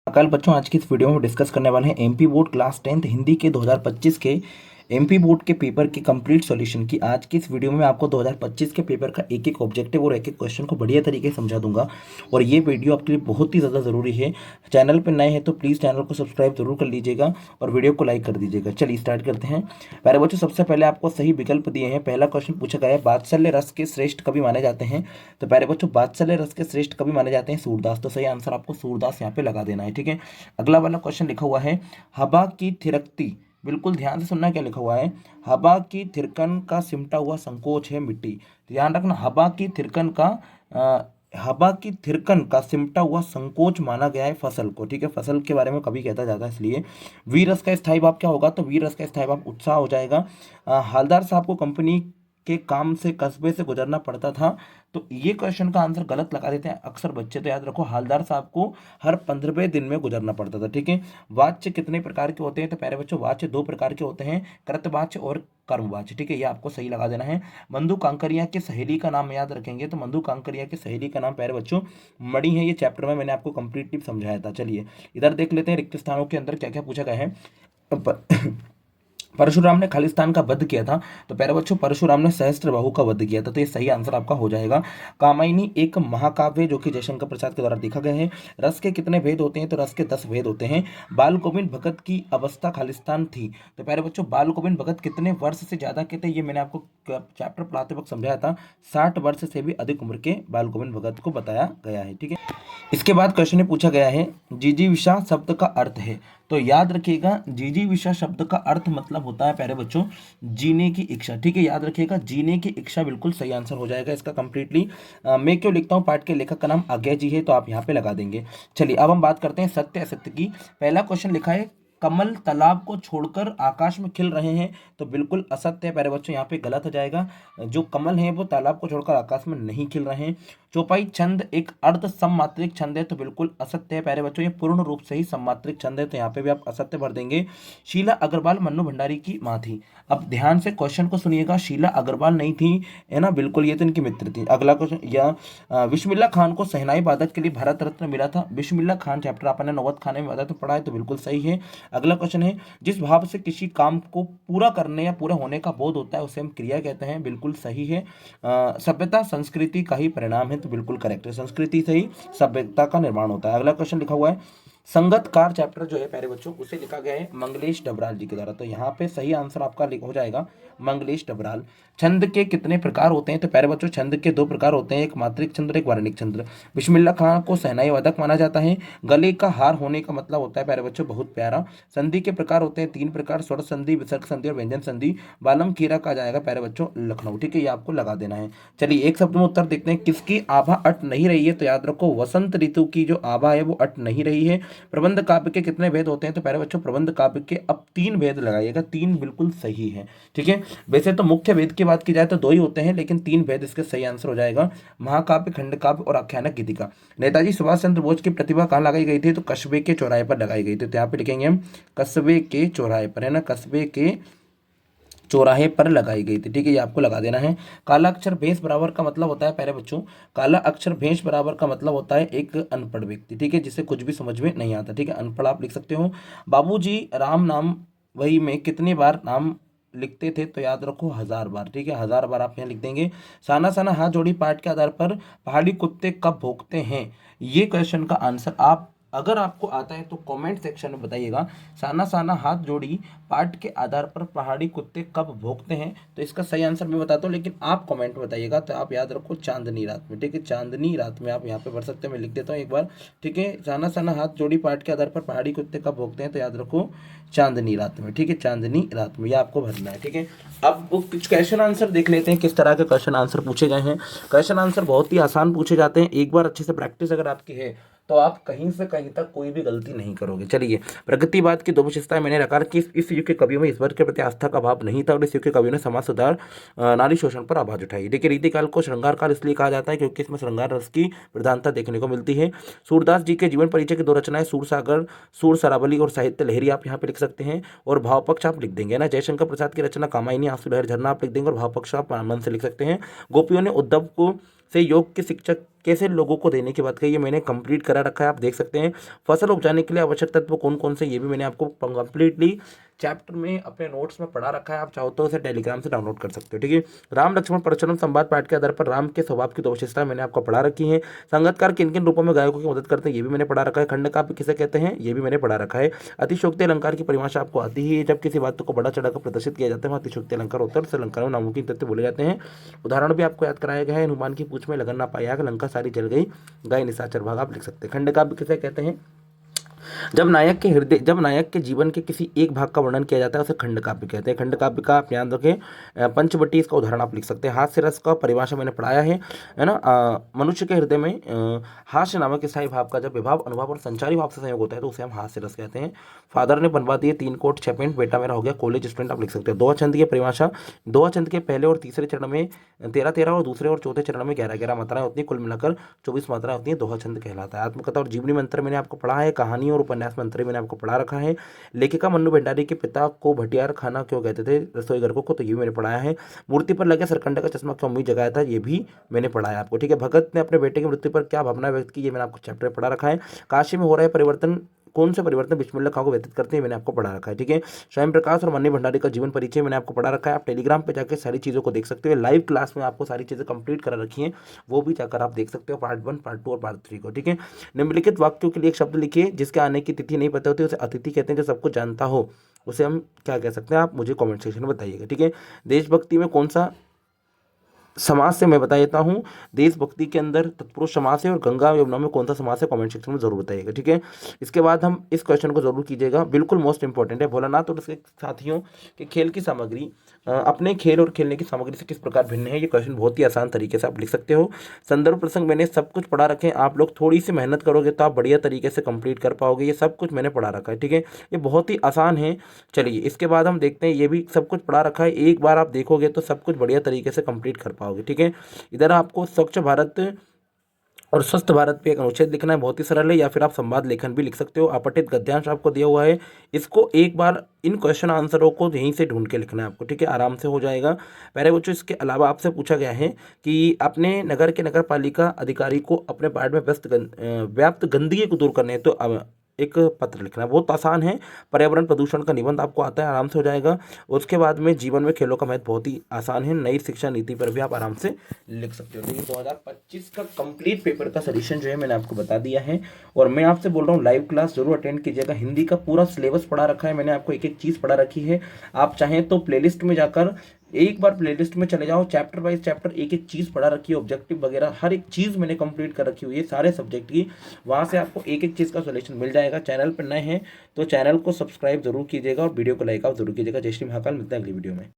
कल बच्चों आज की इस वीडियो में डिस्कस करने वाले हैं MP board class 10th Hindi के 2025 के एमपी बोर्ड के पेपर के कंप्लीट सॉल्यूशन की। आज की इस वीडियो में मैं आपको 2025 के पेपर का एक एक ऑब्जेक्टिव और एक एक क्वेश्चन को बढ़िया तरीके से समझा दूंगा और ये वीडियो आपके लिए बहुत ही ज़्यादा ज़रूरी है। चैनल पर नए हैं तो प्लीज़ चैनल को सब्सक्राइब जरूर कर लीजिएगा और वीडियो को लाइक कर दीजिएगा। चलिए स्टार्ट करते हैं। प्यारे बच्चों, सबसे पहले आपको सही विकल्प दिए हैं। पहला क्वेश्चन पूछा गया है, वात्सल्य रस के श्रेष्ठ कवि माने जाते हैं। तो प्यारे बच्चों, वात्सल्य रस के श्रेष्ठ कवि माने जाते हैं सूरदास। तो सही आंसर आपको सूरदास यहाँ पे लगा देना है। ठीक है, अगला वाला क्वेश्चन लिखा हुआ है, हवा की थिरकती, बिल्कुल ध्यान से सुनना क्या लिखा हुआ है, हवा की थिरकन का सिमटा हुआ संकोच है मिट्टी। ध्यान रखना, हवा की थिरकन का सिमटा हुआ संकोच माना गया है फसल को। ठीक है, फसल के बारे में कभी कहता जाता है इसलिए। वीर रस का स्थायी भाव क्या होगा, तो वीर रस का स्थायी भाव उत्साह हो जाएगा। हालदार साहब को कंपनी के काम से कस्बे से गुजरना पड़ता था। तो ये क्वेश्चन का आंसर गलत लगा देते हैं अक्सर बच्चे, तो याद रखो हालदार साहब को हर 15वें दिन में गुजरना पड़ता था। ठीक है, वाच्य कितने प्रकार के होते हैं, तो प्यारे बच्चों वाच्य दो प्रकार के होते हैं, कृतवाच्य और कर्मवाच्य। ठीक है, ये आपको सही लगा देना है। मंदू कांकरिया की सहेली का नाम याद रखेंगे, तो मंदू कांकरिया की सहेली का नाम प्यारे बच्चों मणि है। ये चैप्टर में मैंने आपको कंप्लीटली समझाया था। चलिए इधर देख लेते हैं रिक्त स्थानों के अंदर क्या क्या पूछा गया है। परशुराम ने खालिस्तान का वध किया था, तो प्यारे बच्चों परशुराम ने सहस्त्रबाहु का वध किया था। तो ये सही आंसर आपका हो जाएगा। कामायनी एक महाकाव्य जो कि जयशंकर प्रसाद के द्वारा देखा गया है। रस के कितने भेद होते हैं, तो रस के 10 भेद होते हैं। बाल गोविंद भगत की अवस्था खालिस्तान थी। तो प्यारे बच्चों बाल गोविंद भगत कितने वर्ष से ज्यादा के थे, ये मैंने आपको चैप्टर पढ़ाते वक्त समझाया था। 60 वर्ष से भी अधिक उम्र के बाल गोविंद भगत को बताया गया है। ठीक है, इसके बाद क्वेश्चन में पूछा गया है, जिजीविषा शब्द का अर्थ है। तो याद रखिएगा, जिजीविषा शब्द का अर्थ मतलब होता है प्यारे बच्चों जीने की इच्छा। ठीक है, याद रखिएगा जीने की इच्छा बिल्कुल सही आंसर हो जाएगा इसका कंप्लीटली। मैं क्यों लिखता हूँ, पाठ के लेखक का नाम आज्ञा जी है, तो आप यहाँ पे लगा देंगे। चलिए अब हम बात करते हैं सत्य असत्य की। पहला क्वेश्चन लिखा है, कमल तालाब को छोड़कर आकाश में खिल रहे हैं, तो बिल्कुल असत्य है प्यारे बच्चों, यहाँ पे गलत हो जाएगा। जो कमल है वो तालाब को छोड़कर आकाश में नहीं खिल रहे हैं। चौपाई छंद एक अर्ध सममात्रिक छंद है, तो बिल्कुल असत्य है प्यारे बच्चों, ये पूर्ण रूप से ही सममात्रिक छंद है, तो यहाँ पे भी आप असत्य भर देंगे। शीला अग्रवाल मन्नू भंडारी की माँ थी। अब ध्यान से क्वेश्चन को सुनिएगा, शीला अग्रवाल नहीं थी, है ना, बिल्कुल ये तो इनकी मित्र थी। अगला क्वेश्चन, या बिस्मिल्लाह खान को शहनाई वादक के लिए भारत रत्न मिला था। बिस्मिल्लाह खान चैप्टर आपने नौबत खाने में वादक तो पढ़ा है, तो बिल्कुल सही है। अगला क्वेश्चन है, जिस भाव से किसी काम को पूरा करने या पूरा होने का बोध होता है उसे हम क्रिया कहते हैं, बिल्कुल सही है। सभ्यता संस्कृति का ही परिणाम है, तो बिल्कुल करेक्ट है, संस्कृति से ही सभ्यता का निर्माण होता है। अगला क्वेश्चन लिखा हुआ है, संगतकार चैप्टर जो है प्यारे बच्चों उसे लिखा गया है मंगलेश डबराल जी के द्वारा। तो यहाँ पे सही आंसर आपका हो जाएगा मंगलेश डबराल। छंद के कितने प्रकार होते हैं, तो प्यारे बच्चों छंद के दो प्रकार होते हैं, एक मात्रिक छंद एक वर्णिक छंद। बिस्मिल्लाह खां को शहनाई वादक माना जाता है। गले का हार होने का मतलब होता है प्यारे बच्चों बहुत प्यारा। संधि के प्रकार होते हैं 3 प्रकार, स्वर संधि, विसर्ग संधि और व्यंजन संधि। बालम कीरा का जाएगा प्यारे बच्चों लखनऊ। ठीक है, ये आपको लगा देना है। चलिए एक शब्द में उत्तर देखते हैं, किसकी आभा अट नहीं रही है, तो याद रखो वसंत ऋतु की जो आभा है वो अट नहीं रही है। प्रबंध काव्य के कितने भेद होते हैं, तो प्यारे बच्चों प्रबंध काव्य के अब 3 भेद लगाइएगा, 3 बिल्कुल सही है। ठीक है, वैसे तो मुख्य भेद की बात की जाए तो 2 ही होते हैं, लेकिन 3 भेद इसके सही आंसर हो जाएगा, महाकाव्य, खंड काव्य और आख्यानक गीतिका। नेताजी सुभाष चंद्र बोस की प्रतिभा कहाँ लगाई गई थी, तो कस्बे के चौराहे पर लगाई गई थी। तो यहाँ पे लिखेंगे हम कस्बे के चौराहे पर, है ना, कस्बे के चौराहे पर लगाई गई थी। ठीक है, ये आपको लगा देना है। काला अक्षर भैंस बराबर का मतलब होता है प्यारे बच्चों, काला अक्षर भैंस बराबर का मतलब होता है एक अनपढ़ व्यक्ति। ठीक है, जिसे कुछ भी समझ में नहीं आता। ठीक है, अनपढ़ आप लिख सकते हो। बाबूजी राम नाम वही में कितनी बार नाम लिखते थे, तो याद रखो 1000 बार। ठीक है, 1000 बार आप यहाँ लिख देंगे। साना साना हाथ जोड़ी पाठ के आधार पर पहाड़ी कुत्ते कब भौंकते हैं, ये क्वेश्चन का आंसर आप अगर आपको आता है तो कमेंट सेक्शन में बताइएगा। साना साना हाथ जोड़ी पाठ के आधार पर पहाड़ी कुत्ते कब भौंकते हैं, तो इसका सही आंसर मैं बताता हूँ, लेकिन आप कमेंट में बताइएगा। तो आप याद रखो चांदनी रात में। ठीक है, चांदनी रात में आप यहाँ पे भर सकते हैं, मैं लिख देता हूँ एक बार। ठीक है, साना साना हाथ जोड़ी पाठ के आधार पर पहाड़ी कुत्ते कब भौंकते हैं, तो याद रखो चांदनी रात में। ठीक है, चांदनी रात में, यह आपको भरना है। ठीक है, अब कुछ क्वेश्चन आंसर देख लेते हैं किस तरह के क्वेश्चन आंसर पूछे गए हैं। क्वेश्चन आंसर बहुत ही आसान पूछे जाते हैं, एक बार अच्छे से प्रैक्टिस अगर आपकी है तो आप कहीं से कहीं तक कोई भी गलती नहीं करोगे। चलिए, प्रगतिवाद की 2 विशेषताएं मैंने रखा कि इस युग के कवियों में ईश्वर के प्रति आस्था का भाव नहीं था और इस युग के कवियों ने समाज सुधार, नारी शोषण पर आवाज उठाई। देखिए, रीतिकाल को श्रृंगार काल इसलिए कहा जाता है क्योंकि इसमें श्रृंगार रस की प्रधानता देखने को मिलती है। सूरदास जी के जीवन परिचय की 2 रचनाएं सूर सागर, सूर सरावली और साहित्य लहरी आप यहाँ पे लिख सकते हैं, और भाव पक्ष आप लिख देंगे ना। जयशंकर प्रसाद की रचना कामायनी, आंसू लहर झरना आप लिख देंगे और भाव पक्ष आप मन से लिख सकते हैं। गोपियों ने उद्धव को से योग की शिक्षा कैसे लोगों को देने की बात कही, ये मैंने कंप्लीट करा रखा है, आप देख सकते हैं। फसल उपजाने के लिए आवश्यक तत्व कौन कौन से, ये भी मैंने आपको कंप्लीटली चैप्टर में अपने नोट्स में पढ़ा रखा है। आप चाहो तो उसे टेलीग्राम से डाउनलोड कर सकते हो, ठीक है। राम लक्ष्मण परशुराम संवाद पाठ के आधार पर राम के स्वभाव की 2 विशेषताएं मैंने आपको पढ़ा रखी है। संगतकार किन किन रूपों में गायकों की मदद करते हैं, ये भी मैंने पढ़ा रखा है। खंड काव्य किसे कहते हैं, ये भी मैंने पढ़ा रखा है। अतिशयोक्ति अलंकार की परिभाषा आपको आती ही है, जब किसी बात को बड़ा चढ़ाकर प्रदर्शित किया जाता है वहाँ अतिशयोक्ति अलंकार होता है, उस अलंकार में नामुमकिन तथ्य बोले जाते हैं। उदाहरण भी आपको याद कराया गया है। हनुमान की पूंछ में लगन ना पाई आग, लंका सारी जल गई, गाय निशाचर भाग, आप लिख सकते हैं। खंड काव्य किसे कहते हैं, जब नायक के जीवन के किसी एक भाग का वर्णन किया जाता है उसे खंड काव्य कहते हैं। खंड काव्य का आप ध्यान रखें, पंचवटी इसका उदाहरण आप लिख सकते हैं। हास्य रस का परिभाषा मैंने पढ़ाया है ना। मनुष्य के हृदय में हास्य नामक स्थायी भाव का जब विभाव, अनुभव और संचारी भाव से संयोग होता है तो उसे हम हास्य रस कहते हैं। फादर ने बनवा दिए 3 कोट 6 पेंट, बेटा मेरा हो गया कॉलेज स्टूडेंट, आप लिख सकते हैं। दोहा छंद की परिभाषा, दोहा छंद के पहले और तीसरे चरण में 13-13 और दूसरे और चौथे चरण में 11-11 मात्राएं होती हैं, कुल मिलाकर 24 मात्राएं होती हैं, दोहा छंद कहलाता है। आत्मकथा और जीवनी मंत्र मैंने आपको पढ़ा है। कहानी और उपन्यास मंत्र मैंने आपको पढ़ा रखा है। लेखिका मन्नू भंडारी के पिता को भटियार खाना क्यों कहते थे, रसोई घर को, तो ये भी मैंने पढ़ाया है। मूर्ति पर लगे सरकंडे का चश्मा क्यों उम्मीद जगाया था, ये भी मैंने पढ़ाया आपको, ठीक है। भगत ने अपने बेटे की मृत्यु पर क्या भावना व्यक्त की, ये मैंने आपको चैप्टर में पढ़ा रखा है। काशी में हो रहा है परिवर्तन, कौन से परिवर्तन बिस्मिल्लाह खां को व्यतीत करते हैं, मैंने आपको पढ़ा रखा है, ठीक है। स्वयं प्रकाश और मन्नी भंडारी का जीवन परिचय मैंने आपको पढ़ा रखा है। आप टेलीग्राम पे जाकर सारी चीज़ों को देख सकते हो। लाइव क्लास में आपको सारी चीज़ें कंप्लीट करा रखी हैं, वो भी जाकर आप देख सकते हो, पार्ट 1, पार्ट 2 और पार्ट 3 को, ठीक है। निम्नलिखित वाक्यों के लिए एक शब्द लिखिए जिसके आने की तिथि नहीं पता होती, उसे अतिथि कहते हैं। जो सब कुछ जानता हो उसे हम क्या कह सकते हैं, आप मुझे कॉमेंट सेक्शन में बताइएगा, ठीक है। देशभक्ति में कौन सा समाज से मैं बता देता हूँ, देशभक्ति के अंदर तत्पुरुष समास है, और गंगा यमुना में कौन सा समास है, कमेंट सेक्शन में जरूर बताइएगा, ठीक है। इसके बाद हम इस क्वेश्चन को जरूर कीजिएगा, बिल्कुल मोस्ट इंपॉर्टेंट है। भोलानाथ और उसके साथियों के खेल की सामग्री अपने खेल और खेलने की सामग्री से किस प्रकार भिन्न है, ये क्वेश्चन बहुत ही आसान तरीके से आप लिख सकते हो। संदर्भ प्रसंग मैंने सब कुछ पढ़ा रखे हैं, आप लोग थोड़ी सी मेहनत करोगे तो आप बढ़िया तरीके से कंप्लीट कर पाओगे, ये सब कुछ मैंने पढ़ा रखा है, ठीक है। ये बहुत ही आसान है। चलिए इसके बाद हम देखते हैं, ये भी सब कुछ पढ़ा रखा है, एक बार आप देखोगे तो सब कुछ बढ़िया तरीके से कंप्लीट कर पाओगे, ठीक है। इधर आपको स्वच्छ भारत और स्वस्थ भारत पे एक अनुच्छेद लिखना है, बहुत ही सरल है, या फिर आप संवाद लेखन भी लिख सकते हो। अपठित गद्यांश आपको दिया हुआ है, इसको एक बार इन क्वेश्चन आंसरों को यहीं से ढूंढ के लिखना है आपको, ठीक है, आराम से हो जाएगा। प्यारे बच्चों, इसके अलावा आपसे पूछा गया है कि अपने नगर के नगर पालिका अधिकारी को अपने वार्ड में व्याप्त गंदगी को दूर करने तो एक पत्र लिखना है, बहुत आसान है। पर्यावरण प्रदूषण का निबंध आपको आता है, आराम से हो जाएगा। उसके बाद में जीवन में खेलों का महत्व, बहुत ही आसान है। नई शिक्षा नीति पर भी आप आराम से लिख सकते हो। देखिए 2025 का कंप्लीट पेपर का सॉल्यूशन जो है मैंने आपको बता दिया है, और मैं आपसे बोल रहा हूँ लाइव क्लास जरूर अटेंड कीजिएगा। हिंदी का पूरा सिलेबस पढ़ा रखा है मैंने आपको, एक एक चीज़ पढ़ा रखी है। आप चाहें तो प्लेलिस्ट में जाकर एक बार प्लेलिस्ट में चले जाओ, चैप्टर वाइज चैप्टर एक एक चीज़ पढ़ा रखी है, ऑब्जेक्टिव वगैरह हर एक चीज़ मैंने कंप्लीट कर रखी हुई है सारे सब्जेक्ट की। वहाँ से आपको एक एक चीज़ का सॉल्यूशन मिल जाएगा। चैनल पर नए हैं तो चैनल को सब्सक्राइब जरूर कीजिएगा और वीडियो को लाइक आउट जरूर कीजिएगा। जय श्री महाकाल, मिलते हैं अगली वीडियो में।